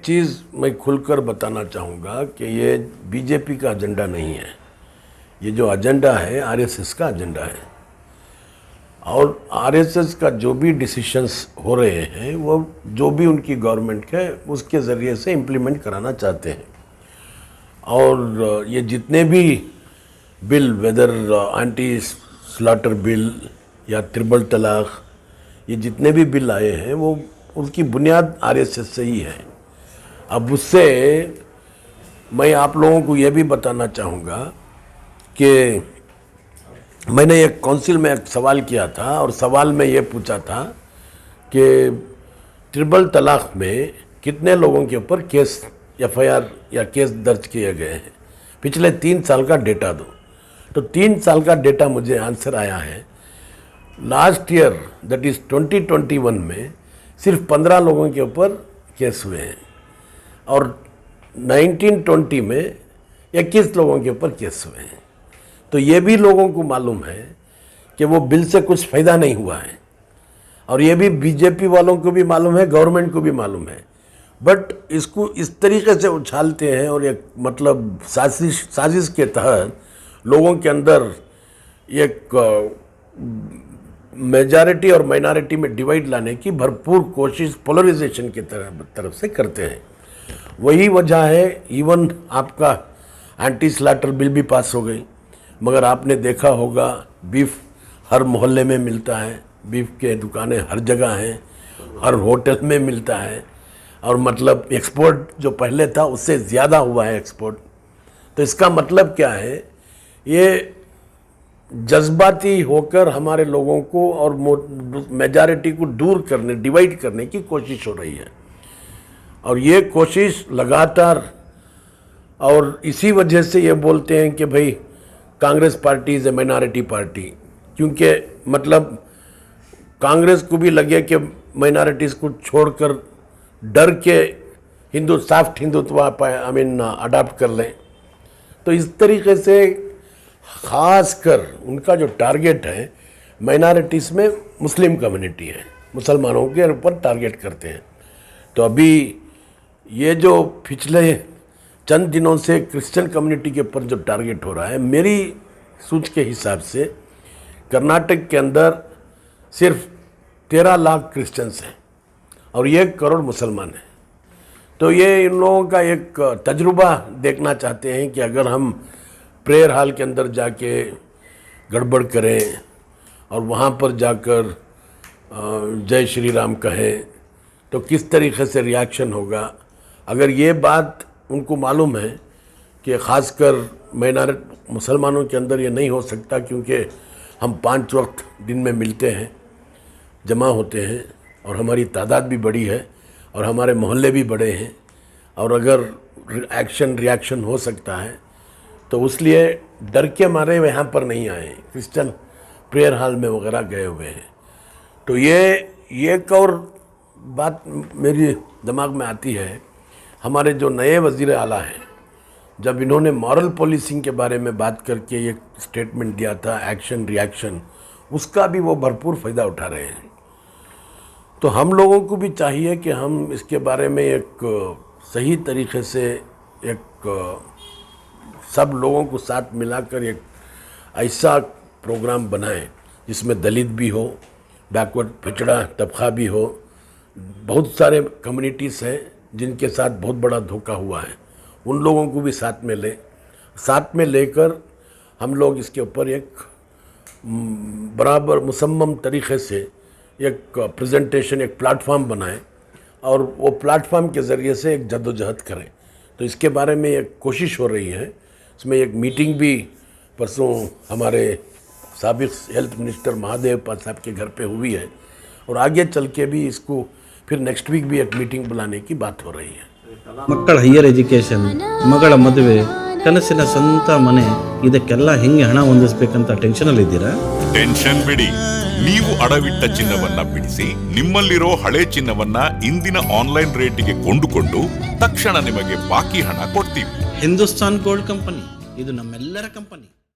चीज़ मैं खुलकर बताना चाहूँगा कि ये बीजेपी का एजेंडा नहीं है। ये जो एजेंडा है आरएसएस का एजेंडा है और आरएसएस का जो भी डिसीशंस हो रहे हैं वो जो भी उनकी गवर्नमेंट है उसके ज़रिए से इम्प्लीमेंट कराना चाहते हैं। और ये जितने भी bill whether anti slaughter bill या ट्रिपल तलाक, ये जितने भी बिल आए हैं वो उनकी बुनियाद आरएसएस से ही है। अब उससे मैं आप लोगों को ये भी बताना चाहूँगा कि मैंने एक काउंसिल में एक सवाल किया था और सवाल में ये पूछा था कि ट्रिपल तलाक में कितने लोगों के ऊपर केस एफआईआर या केस दर्ज किए गए हैं, पिछले 3 साल का डेटा दो। तो 3 साल का डेटा मुझे आंसर आया है। लास्ट ईयर दैट इज़ 2021 में सिर्फ 15 लोगों के ऊपर केस हुए हैं और 1920 में 21 लोगों के ऊपर केस हुए हैं। तो ये भी लोगों को मालूम है कि वो बिल से कुछ फ़ायदा नहीं हुआ है और ये भी बीजेपी वालों को भी मालूम है, गवर्नमेंट को भी मालूम है। बट इसको इस तरीके से उछालते हैं और एक मतलब साजिश के तहत लोगों के अंदर एक मेजॉरिटी और माइनॉरिटी में डिवाइड लाने की भरपूर कोशिश पोलराइजेशन की तरफ से करते हैं। वही वजह है इवन आपका एंटी स्लॉटर बिल भी पास हो गई, मगर आपने देखा होगा बीफ हर मोहल्ले में मिलता है, बीफ के दुकानें हर जगह हैं, हर होटल में मिलता है और मतलब एक्सपोर्ट जो पहले था उससे ज़्यादा हुआ है एक्सपोर्ट। तो इसका मतलब क्या है, ये जज्बाती होकर हमारे लोगों को और मेजॉरिटी को दूर करने, डिवाइड करने की कोशिश हो रही है और ये कोशिश लगातार। और इसी वजह से ये बोलते हैं कि भाई Congress party is a minority party, क्योंकि मतलब कांग्रेस को भी लगे कि माइनॉरिटीज़ को छोड़कर डर के सॉफ्ट हिंदुत्व अडॉप्ट कर लें। तो इस तरीके से ख़ास कर उनका जो टारगेट है माइनॉरिटीज़ में मुस्लिम कम्युनिटी है, मुसलमानों के ऊपर टारगेट करते हैं। तो अभी ये जो पिछले चंद दिनों से क्रिश्चियन कम्युनिटी के ऊपर जो टारगेट हो रहा है, मेरी सोच के हिसाब से कर्नाटक के अंदर सिर्फ 13 लाख क्रिश्चियंस हैं और 1 करोड़ मुसलमान हैं। तो ये इन लोगों का एक तजुर्बा देखना चाहते हैं कि अगर हम प्रेयर हॉल के अंदर जाके गड़बड़ करें और वहाँ पर जाकर जय श्री राम कहें तो किस तरीके से रिएक्शन होगा। अगर ये बात उनको मालूम है कि ख़ासकर मुसलमानों के अंदर ये नहीं हो सकता, क्योंकि हम 5 वक्त दिन में मिलते हैं, जमा होते हैं और हमारी तादाद भी बड़ी है और हमारे मोहल्ले भी बड़े हैं और अगर रिएक्शन हो सकता है तो इसलिए डर के मारे वे यहाँ पर नहीं आए, क्रिश्चियन प्रेयर हॉल में वगैरह गए हुए हैं। तो ये एक और बात मेरी दिमाग में आती है, हमारे जो नए वज़ीर आला हैं, जब इन्होंने मॉरल पॉलिसिंग के बारे में बात करके एक स्टेटमेंट दिया था एक्शन रिएक्शन, उसका भी वो भरपूर फ़ायदा उठा रहे हैं। तो हम लोगों को भी चाहिए कि हम इसके बारे में एक सही तरीके से एक सब लोगों को साथ मिलाकर एक ऐसा प्रोग्राम बनाएं जिसमें दलित भी हो, बैकवर्ड पिछड़ा तबका भी हो, बहुत सारे कम्युनिटीज़ हैं जिनके साथ बहुत बड़ा धोखा हुआ है, उन लोगों को भी साथ में लेकर हम लोग इसके ऊपर एक बराबर मुसम्मम तरीक़े से एक प्रेजेंटेशन, एक प्लेटफॉर्म बनाएं और वो प्लेटफॉर्म के ज़रिए से एक जद्दोजहद करें। तो इसके बारे में एक कोशिश हो रही है। इसमें एक मीटिंग भी परसों हमारे साबिक हेल्थ मिनिस्टर महादेव पाल साहब के घर पे हुई है और आगे चल के भी इसको फिर नेक्स्ट वीक भी एक मीटिंग बुलाने की बात हो रही है। ಮಕ್ಕಳ ಹೈಯರ್ ಎಜುಕೇಷನ್, ಮಗಳ ಮದುವೆ, ಕನಸಿನ ಸ್ವಂತ ಮನೆ, ಇದಕ್ಕೆಲ್ಲ ಹೆಂಗೆ ಹಣ ಹೊಂದಿಸಬೇಕಂತ ಟೆನ್ಷನಲ್ಲಿ ಇದ್ದೀರಾ? ಟೆನ್ಷನ್ ಬಿಡಿ, ನೀವು ಅಡವಿಟ್ಟ ಚಿನ್ನವನ್ನ ಬಿಡಿಸಿ ನಿಮ್ಮಲ್ಲಿರೋ ಹಳೆ ಚಿನ್ನವನ್ನ ಇಂದಿನ ಆನ್ಲೈನ್ ರೇಟಿಗೆ ಕೊಂಡುಕೊಂಡು ತಕ್ಷಣ ನಿಮಗೆ ಬಾಕಿ ಹಣ ಕೊಡ್ತೀವಿ. ಹಿಂದೂಸ್ತಾನ್ ಗೋಲ್ಡ್ ಕಂಪನಿ, ಇದು ನಮ್ಮೆಲ್ಲರ ಕಂಪನಿ.